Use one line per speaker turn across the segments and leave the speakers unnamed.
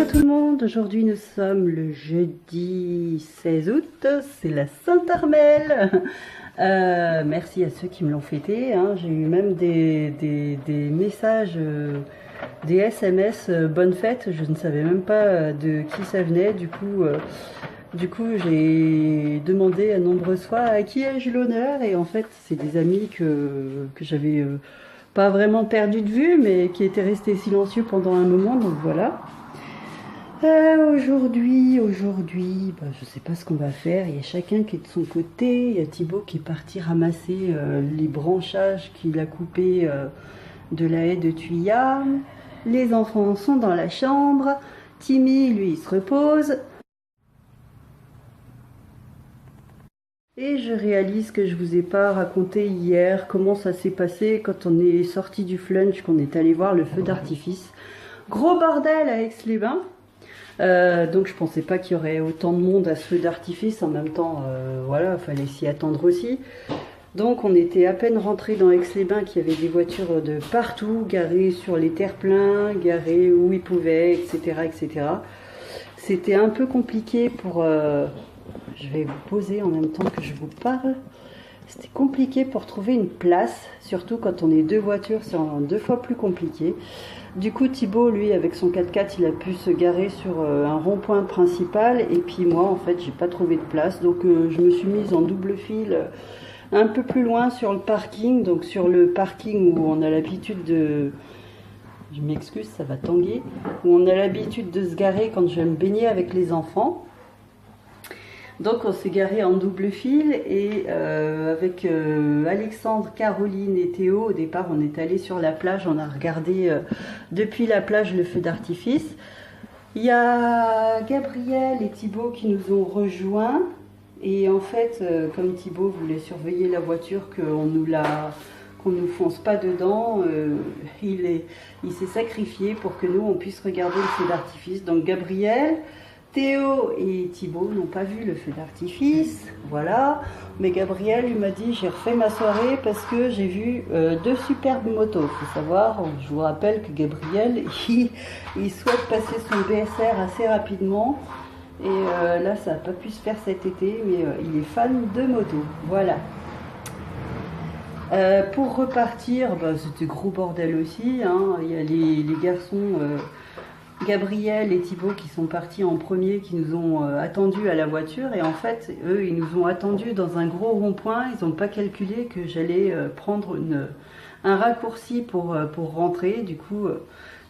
Hello tout le monde, aujourd'hui nous sommes le jeudi 16 août, c'est la Saint-Armel. Merci à ceux qui me l'ont fêté, hein. J'ai eu même des messages, des SMS, bonne fête, je ne savais même pas de qui ça venait, du coup j'ai demandé à nombreuses fois à qui ai-je l'honneur, et en fait c'est des amis que j'avais pas vraiment perdu de vue, mais qui étaient restés silencieux pendant un moment, donc voilà. Aujourd'hui, je sais pas ce qu'on va faire. Il y a chacun qui est de son côté. Il y a Thibaut qui est parti ramasser les branchages qu'il a coupés de la haie de Thuya. Les enfants sont dans la chambre. Timmy, lui, il se repose. Et je réalise que je vous ai pas raconté hier comment ça s'est passé quand on est sorti du flunch, qu'on est allé voir le feu d'artifice. Gros bordel à Aix-les-Bains. Donc je pensais pas qu'il y aurait autant de monde à ce feu d'artifice. En même temps, voilà, il fallait s'y attendre aussi. Donc on était à peine rentré dans Aix-les-Bains qu'il y avait des voitures de partout, garées sur les terre-pleins, garées où ils pouvaient, etc. etc. C'était un peu compliqué pour... je vais vous poser en même temps que je vous parle. C'était compliqué pour trouver une place, surtout quand on est deux voitures, c'est deux fois plus compliqué. Du coup, Thibaut, lui, avec son 4x4, il a pu se garer sur un rond-point principal. Et puis moi, en fait, j'ai pas trouvé de place. Donc, je me suis mise en double fil un peu plus loin sur le parking. Donc, sur le parking où on a l'habitude de... Je m'excuse, ça va tanguer. Où on a l'habitude de se garer quand je vais me baigner avec les enfants. Donc on s'est garé en double fil et avec Alexandre, Caroline et Théo, au départ on est allé sur la plage, on a regardé depuis la plage le feu d'artifice. Il y a Gabriel et Thibaut qui nous ont rejoints et en fait comme Thibaut voulait surveiller la voiture, qu'on nous fonce pas dedans, il s'est sacrifié pour que nous on puisse regarder le feu d'artifice. Donc Gabriel, Théo et Thibaut n'ont pas vu le feu d'artifice, voilà. Mais Gabriel, il m'a dit, j'ai refait ma soirée parce que j'ai vu deux superbes motos. Il faut savoir, je vous rappelle que Gabriel, il souhaite passer son BSR assez rapidement. Et là, ça n'a pas pu se faire cet été, mais il est fan de moto, voilà. Pour repartir, bah, c'était gros bordel aussi, hein. Il y a les garçons... Gabriel et Thibaut qui sont partis en premier, qui nous ont attendus à la voiture, et en fait eux ils nous ont attendus dans un gros rond-point. Ils n'ont pas calculé que j'allais prendre un raccourci pour rentrer. Du coup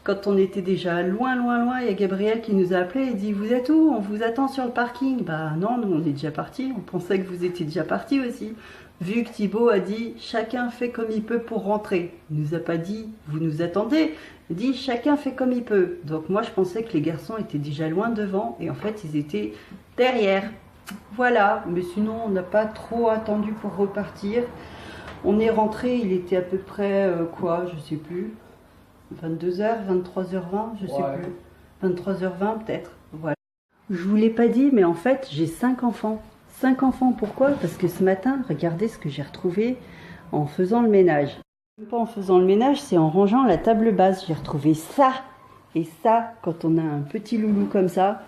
quand on était déjà loin, il y a Gabriel qui nous a appelé et dit, vous êtes où? On vous attend sur le parking. Bah non, nous on est déjà partis, on pensait que vous étiez déjà partis aussi. Vu que Thibaut a dit, chacun fait comme il peut pour rentrer. Il nous a pas dit, vous nous attendez. Il dit, chacun fait comme il peut. Donc moi je pensais que les garçons étaient déjà loin devant et en fait ils étaient derrière. Voilà, mais sinon on n'a pas trop attendu pour repartir. On est rentré, il était à peu près quoi, je sais plus. 22h, 23h20, je sais plus. 23h20 peut-être, voilà. Je vous l'ai pas dit, mais en fait j'ai 5 enfants. 5 enfants, pourquoi? Parce que ce matin, regardez ce que j'ai retrouvé en faisant le ménage. Pas en faisant le ménage, c'est en rangeant la table basse. J'ai retrouvé ça. Et ça, quand on a un petit loulou comme ça,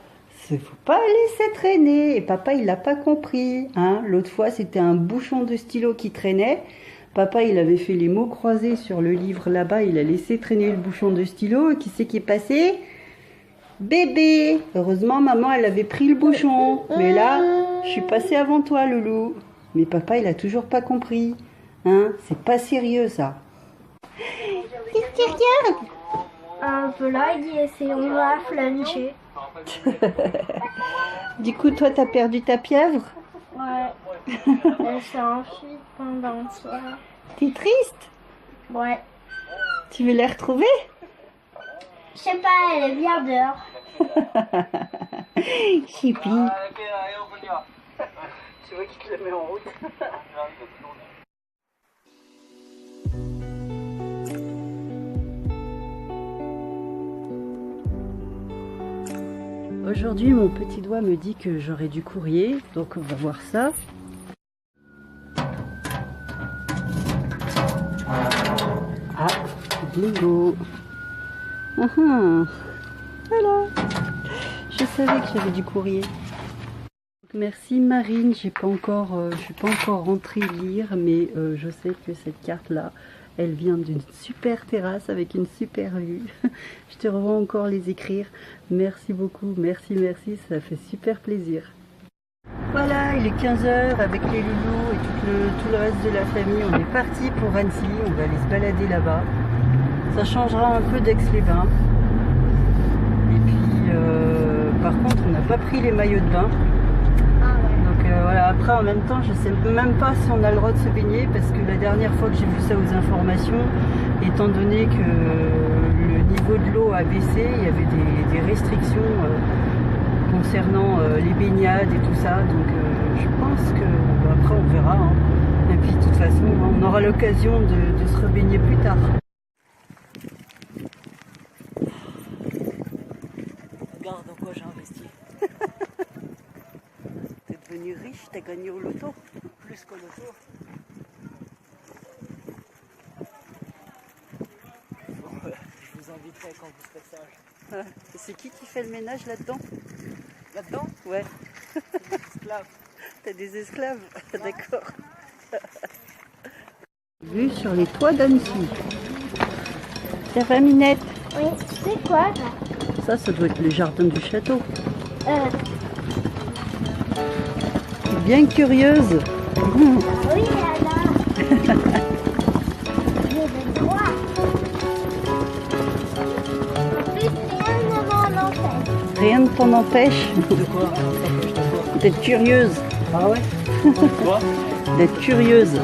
il ne faut pas laisser traîner. Et papa, il l'a pas compris, hein. L'autre fois, c'était un bouchon de stylo qui traînait. Papa, il avait fait les mots croisés sur le livre là-bas. Il a laissé traîner le bouchon de stylo. Et qui c'est qui est passé? Bébé. Heureusement, maman, elle avait pris le bouchon. Mais là, je suis passée avant toi, loulou. Mais papa, il a toujours pas compris. Hein, c'est pas sérieux, ça.
Qu'est-ce que tu regardes? Un peu là, il dit, on va fluncher.
Du coup, toi, t'as perdu ta pieuvre?
Ouais. Elle s'est enfuie pendant le soir.
T'es triste?
Ouais.
Tu veux la retrouver?
Je sais pas, elle est bien dehors.
Chippy. Tu vois qu'il te le met en route. Aujourd'hui, mon petit doigt me dit que j'aurai du courrier, donc on va voir ça. Ah, bingo. Voilà. je savais que j'avais du courrier. Merci Marine, je suis pas encore rentrée lire, mais je sais que cette carte-là, elle vient d'une super terrasse avec une super vue. Je te revois encore les écrire. Merci beaucoup, merci, ça fait super plaisir. Voilà, il est 15h avec les loulous et tout le reste de la famille. On est parti pour Annecy, on va aller se balader là-bas. Ça changera un peu d'Aix-les-Bains. Et puis, par contre, on n'a pas pris les maillots de bain. Voilà, après en même temps je sais même pas si on a le droit de se baigner parce que la dernière fois que j'ai vu ça aux informations, étant donné que le niveau de l'eau a baissé, il y avait des restrictions concernant les baignades et tout ça, donc je pense que après on verra, hein. Et puis de toute façon on aura l'occasion de se rebaigner plus tard. Regarde dans quoi j'ai investi. Devenu riche, t'as gagné au loto, plus qu'au loto.
Bon, je vous inviterai quand vous serez sage.
Ah, c'est qui fait le ménage là-dedans?
Là-dedans?
Ouais.
Des esclaves.
T'as des esclaves? D'accord. Vue sur les toits d'Annecy. Ça va Minette?
Oui, c'est quoi ça?
Ça doit être le jardin du château. Bien curieuse.
Oui, alors. J'ai le droit. En plus, rien ne m'en empêche.
Rien ne t'en empêche
De quoi?
d'être curieuse.
Ah ouais? Quoi?
D'être curieuse.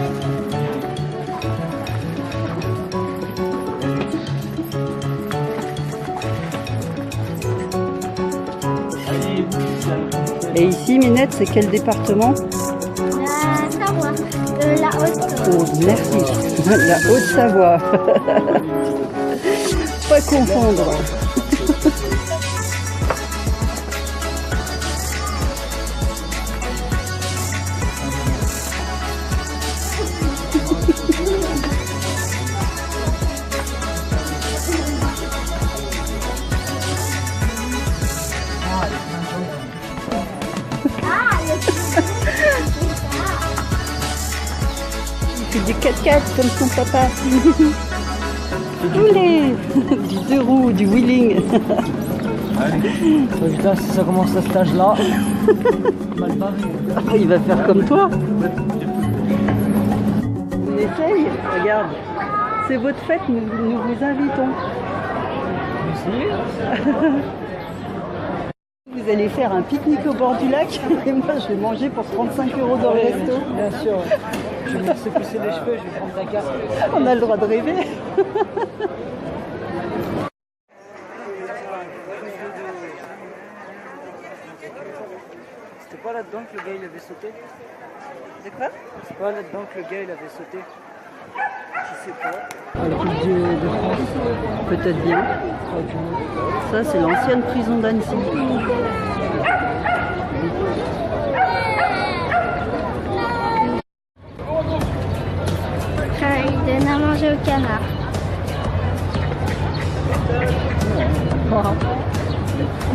Et ici, Minette, c'est quel département?
La Savoie. La Haute-Savoie.
Oh, merci. La Haute-Savoie. Pas confondre. Il fait du 4x4 comme son papa. Oulé, du deux roues, du wheeling.
Putain, si ça commence à cet âge-là, mal barré.
Ah, il va faire comme toi. On essaye, regarde. C'est votre fête, nous vous invitons. Vous allez faire un pique-nique au bord du lac et moi je vais manger pour 35 € dans le resto.
Bien sûr. Je vais me laisser pousser les cheveux, je vais prendre ta carte.
On a le droit de rêver.
C'était pas là-dedans que le gars il avait sauté?
C'est quoi?
C'est pas là-dedans que le gars il avait sauté? Je sais pas.
De France. Peut-être bien. Ça, c'est l'ancienne prison d'Annecy.
Il donne à manger au canard.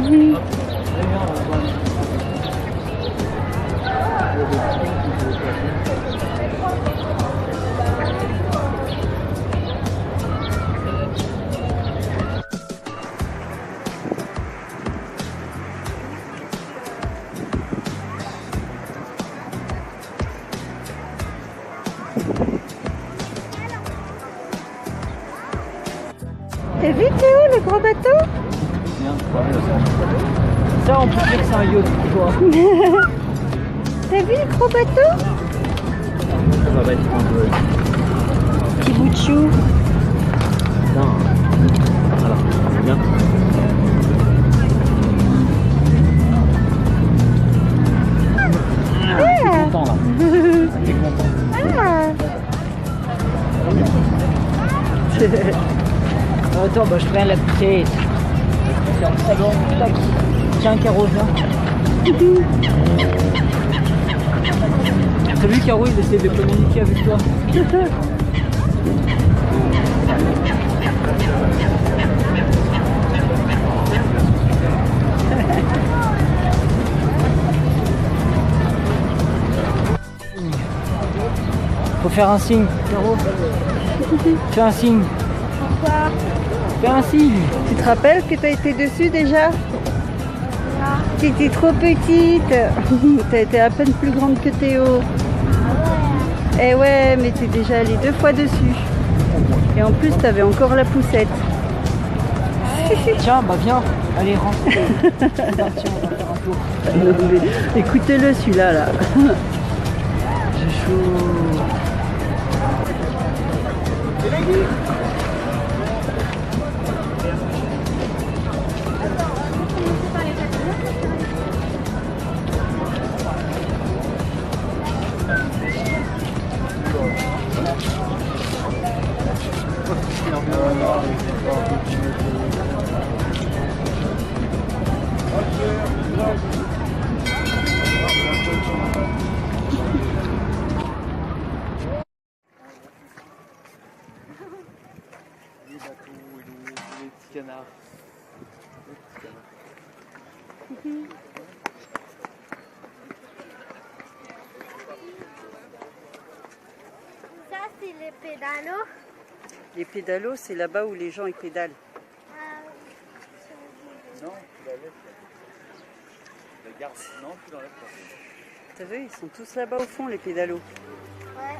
Oui.
T'as vu Théo, le gros bateau?
Ça, on peut dire que c'est un yacht pour toi.
T'as vu le gros bateau?
Ça va être un peu.
Petit bout de chou.
Non. Voilà, c'est bien.
Ah.
Content là. T'es content.
Ah.
Attends, bah je prends la petite. Tiens, Caro, viens. Salut Caro, il essaie de communiquer avec toi. faire un signe, Caro. Fais un signe.
Pourquoi?
Fais un signe.
Tu te rappelles que tu as été dessus déjà? Tu étais trop petite. Tu as été à peine plus grande que Théo. Eh ouais, mais tu es déjà allée 2 fois dessus. Et en plus, tu avais encore la poussette.
Tiens, bah viens. Allez, rentre. Tiens, on va faire un tour.
Écoutez-le celui-là là. J'ai chaud.
Les bateaux et les petits canards.
Ça, c'est les pédalos.
Les pédalos, c'est là-bas où les gens ils pédalent.
Non, tu la laisses. La garde. Non, tu l'enlèves pas.
T'as vu, ils sont tous là-bas au fond, les pédalos.
Ouais.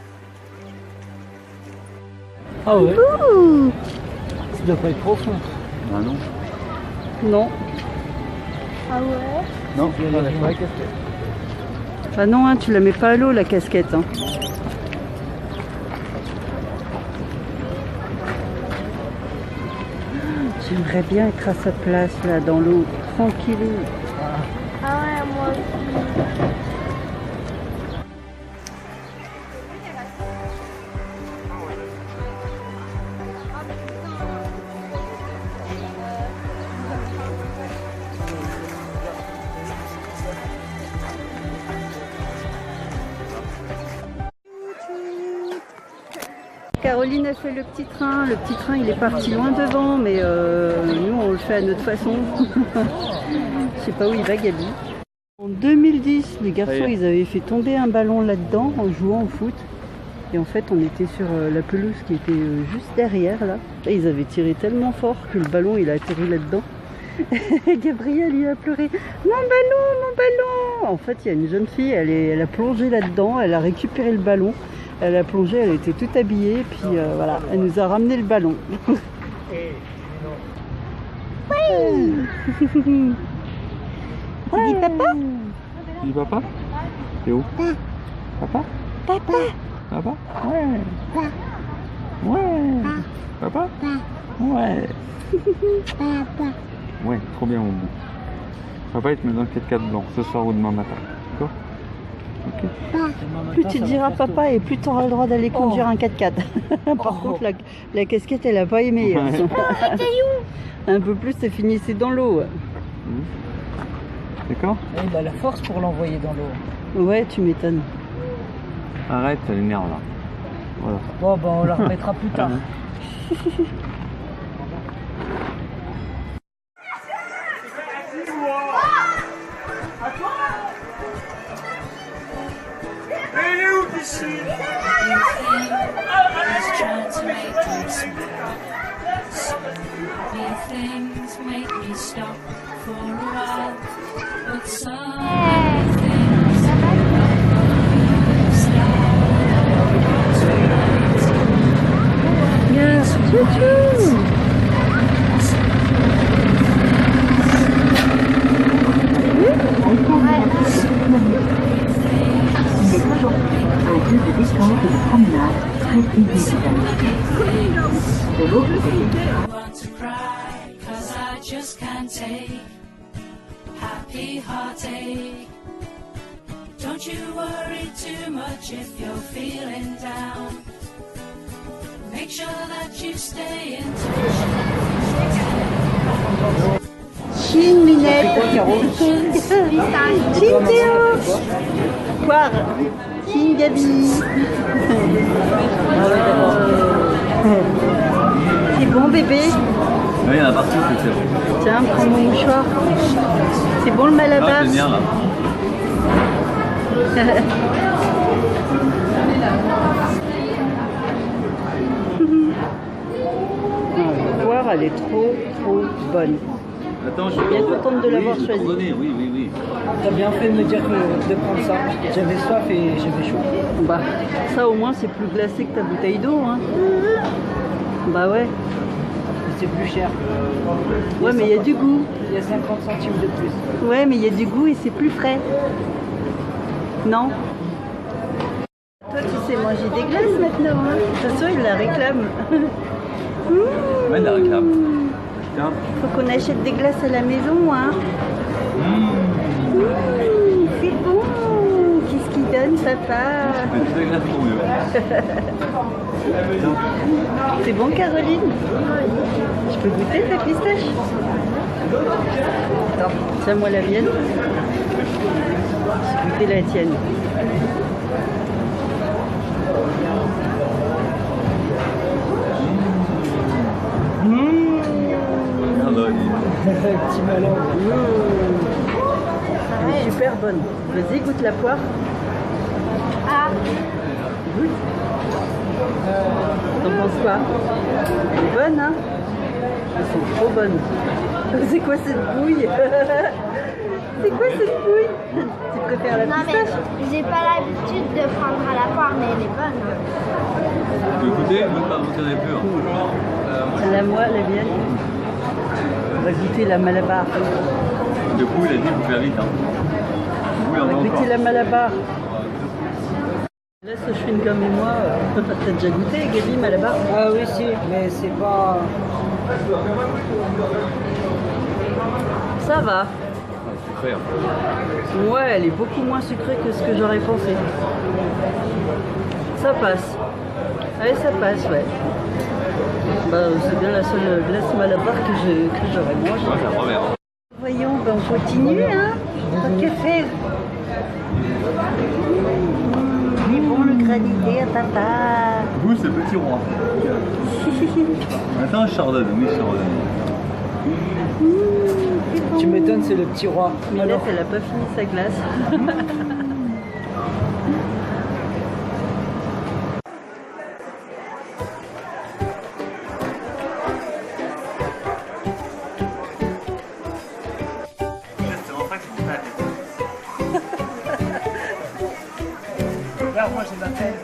Ah ouais.
Ouh.
Ça doit pas être profond. Ah non.
Non.
Ah ouais?
Non, tu la laisses pas la casquette.
Ah non, hein, tu la mets pas à l'eau la casquette. Hein. J'aimerais bien être à sa place là dans l'eau, tranquillou.
Ah ouais, moi aussi.
Caroline a fait le petit train. Le petit train il est parti loin devant, mais nous on le fait à notre façon. Je sais pas où il va Gabi. En 2010, les garçons ils avaient fait tomber un ballon là-dedans en jouant au foot. Et en fait on était sur la pelouse qui était juste derrière là. Et ils avaient tiré tellement fort que le ballon il a atterri là-dedans. Gabriel il a pleuré. Mon ballon, mon ballon. En fait il y a une jeune fille, elle a plongé là-dedans, elle a récupéré le ballon. Elle a plongé, elle était toute habillée, puis voilà, elle nous a ramené le ballon. Oui. Tu dis papa?
Tu dis papa? C'est où? Papa?
Papa.
Papa? Ouais. Ouais. Papa? Ouais.
Papa.
Ouais, trop bien mon bout. Papa il te met dans le 4x4 blanc ce soir ou demain matin. D'accord? Ok.
Plus tu diras papa et plus tu auras le droit d'aller conduire un 4x4. Par contre, la casquette, elle a pas aimé.
Ouais.
Un peu plus, ça finissait dans l'eau.
D'accord?
Il a la force pour l'envoyer dans l'eau.
Ouais, tu m'étonnes.
Arrête, ça l'énerve là. Voilà.
Bon, ben on la remettra plus tard.
Things make me stop for a while, but some
Yes, chouchou.
want to cry, 'cause I just can't take happy heartache. Don't you worry too much if you're feeling down. Make sure that you stay in touch.
Chine, Minette. Chine, Théo. Quoi? Chine, Gabi. C'est bon, bébé?
Oui, il y en a partout, c'est bon.
Tiens, prends mon mouchoir. C'est bon le malabar?
Ah, c'est bien là.
elle est trop bonne.
Attends, je
suis bien contente de l'avoir choisie.
Oui, oui, oui.
T'as bien fait de me dire de prendre ça. J'avais soif et j'avais chaud.
Bah, ça au moins c'est plus glacé que ta bouteille d'eau, hein. Bah ouais.
C'est plus cher.
Ouais, mais il y a du goût.
Il y a 50 centimes de plus.
Ouais, mais il y a du goût et c'est plus frais. Non? Toi, tu sais manger des glaces maintenant, hein? De toute façon, il la réclame.
Ouais, la réclame. Tiens.
Faut qu'on achète des glaces à la maison, hein? C'est bon. Qu'est-ce qu'il donne, papa?
C'est des glaces pour mieux.
C'est bon, Caroline? Je peux goûter ta pistache? Attends, tiens-moi la mienne. Je vais goûter la tienne.
Petit malin.
Elle est super bonne. Vas-y, goûte la poire.
Ah,
Goûte. T'en penses quoi? Elle est bonne, hein? Elles sont trop bonnes. C'est quoi cette bouille? C'est quoi cette bouille? Tu préfères la
non mais
pistache?
j'ai pas l'habitude de prendre à la poire, mais elle est bonne.
Tu peux goûter? Goûte pas, vous savez plus.
La moi, la mienne. On va goûter la Malabar.
Du coup, il a dit faut faire vite. Hein. Oui,
On va
encore.
goûter la Malabar. Laisse le chewing-gum et moi. T'as déjà goûté, Gaby, Malabar?
Ah oui, si, mais c'est pas...
Ça va.
Sucré, hein.
Ouais, elle est beaucoup moins sucrée que ce que j'aurais pensé. Ça passe. Allez, ça passe, ouais. Bah, c'est bien la seule glace Malabar que j'aurais mangée.
Ouais, ça remet. Hein.
Voyons, ben on continue, hein. Tant que faire. Il est bon le granité à papa.
Vous, c'est petit roi. Attends, chardonnay, oui, chardonnay.
Tu m'étonnes, c'est le petit roi.
Minette, elle a pas fini sa glace.
Moi, j'ai ma pelle.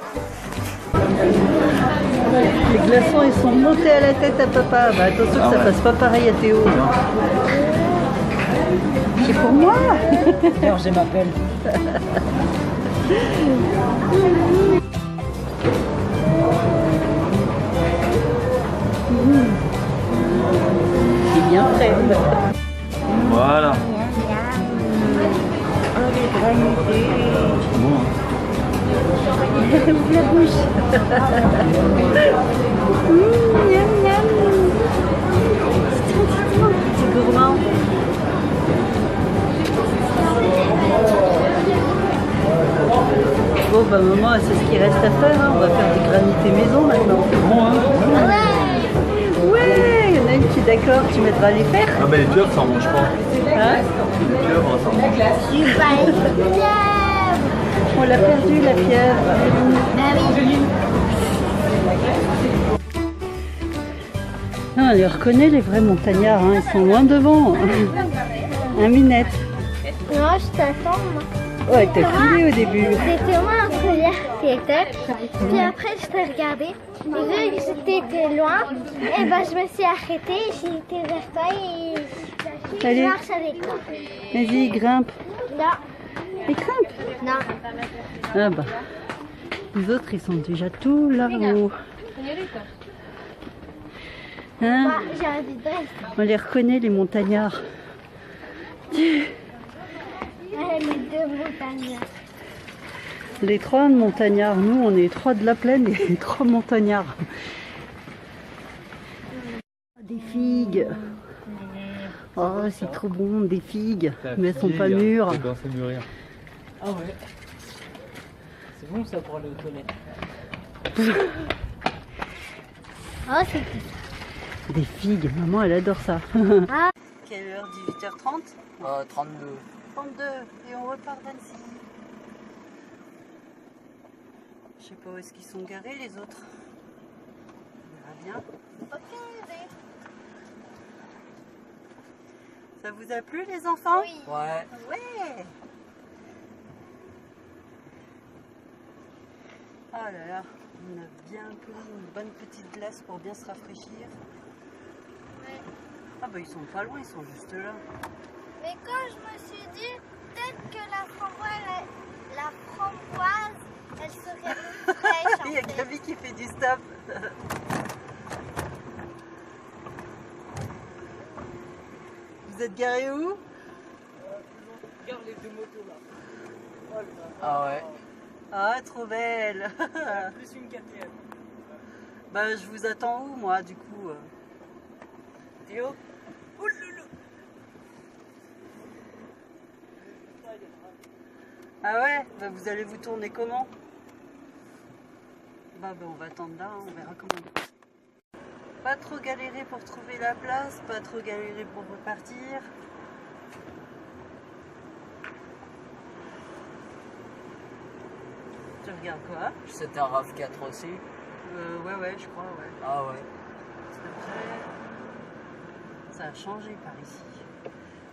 Les glaçons, ils sont montés à la tête à papa. Bah attention que ça fasse pas pareil à Théo. C'est pour moi.
Alors, j'ai ma pelle.
C'est bien frais.
Voilà.
Oh, les granités.
Bon, hein.
Ouvre la bouche. Miam, miam. C'est gourmand. Bon, bah maman, c'est ce qu'il reste à faire. Hein. On va faire des granités maison maintenant.
Bon, hein.
Ouais, il y en a une qui est d'accord, tu mettras les faire.
Ah, mais les pieuvres, ça en mange pas.
Hein?
Les pieuvres, ça en mange pas.
On l'a perdu la pieuvre. Ah, on les reconnaît les vrais montagnards, hein. Ils sont loin devant. Hein, Minette?
Non, je t'attends, moi.
Ouais, t'as filé au début.
C'était moi la première qui était. Puis après, je t'ai regardé. Et vu que j'étais loin, et ben, je me suis arrêtée, j'ai été vers toi et
Allez.
je marche avec toi.
Vas-y, grimpe.
Non,
Et grimpe.
non.
Ah bah. Les autres, ils sont déjà tout là-haut. Hein?
Moi, j'ai envie de rester.
On les reconnaît, les montagnards.
Les deux montagnards.
Les trois montagnards. Nous, on est trois de la plaine et les trois montagnards. Des figues. Oh, c'est trop bon, des figues. Mais elles sont pas mûres.
C'est quand c'est mûrir.
Ah ouais. C'est bon ça pour aller aux toilettes.
Oh, c'est
Des figues. Maman, elle adore ça.
Ah.
Quelle heure? 18h30?
32.
32. Et on repart d'Annecy. Je sais pas où est-ce qu'ils sont garés les autres. On verra bien. Ça vous a plu les enfants?
Oui.
Ouais.
Ouais. Oh là là, on a bien pris une bonne petite glace pour bien se rafraîchir.
Ouais.
Ah bah ils sont pas loin, ils sont juste là.
Mais quand je me suis dit, peut-être que la framboise, elle serait plus fraîche.
Il y a
en fait.
Gabi qui fait du stop. Vous êtes garés où?
Regarde les deux motos là. Ah ouais.
Ah, trop belle.
Plus une quatrième.
Bah je vous attends où moi du coup?
Théo?
Ah ouais? Bah vous allez vous tourner comment? Bah on va attendre là, hein, on verra comment. Pas trop galérer pour trouver la place, pas trop galérer pour repartir. Tu regardes quoi?
C'était un RAV4 aussi.
Ouais, je crois, ouais.
Ah ouais.
Après, ça a changé par ici.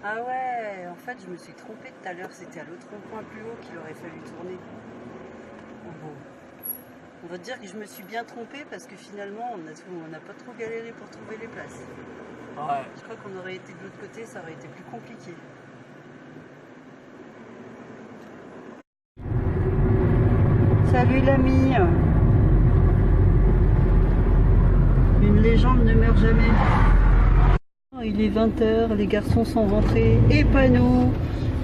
Ah ouais, en fait, je me suis trompée tout à l'heure. C'était à l'autre rond-point plus haut qu'il aurait fallu tourner. Bon. On va dire que je me suis bien trompée parce que finalement, on n'a pas trop galéré pour trouver les places.
Ouais.
Je crois qu'on aurait été de l'autre côté, ça aurait été plus compliqué. Salut l'ami. Une légende ne meurt jamais. Il est 20h, les garçons sont rentrés et pas nous.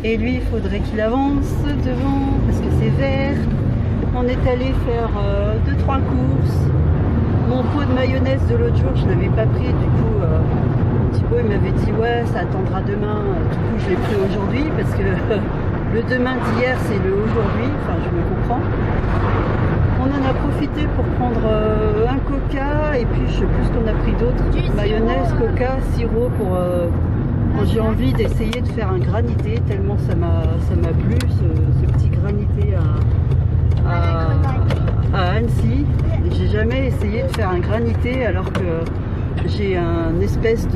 Et lui, il faudrait qu'il avance devant parce que c'est vert. On est allé faire 2-3 courses. Mon pot de mayonnaise de l'autre jour, je ne l'avais pas pris. Du coup, Thibaut il m'avait dit ouais, ça attendra demain. Du coup, je l'ai pris aujourd'hui parce que le demain d'hier, c'est le aujourd'hui. Enfin, je me comprends. On en a profité pour prendre un coca et puis je sais plus ce qu'on a pris d'autre. Mayonnaise, coca, sirop pour quand j'ai envie d'essayer de faire un granité tellement ça m'a plu ce petit granité à Annecy. J'ai jamais essayé de faire un granité alors que j'ai un espèce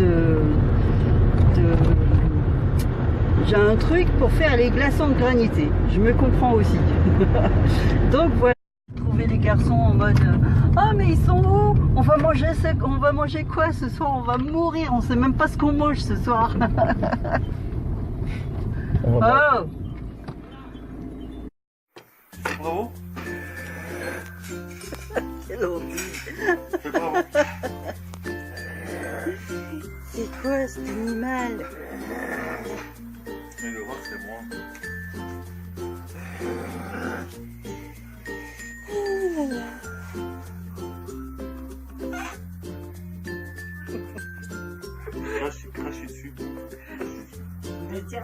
j'ai un truc pour faire les glaçons de granité. Je me comprends aussi. Donc voilà. Trouver les garçons en mode ah mais ils sont où? On va manger quoi ce soir? On va mourir, on sait même pas ce qu'on mange ce soir.
On va
Oh
Bravo.
quelle horreur.
C'est bravo.
C'est quoi cet animal?
Mais le rock c'est moi. Crache dessus.
Mais tiens,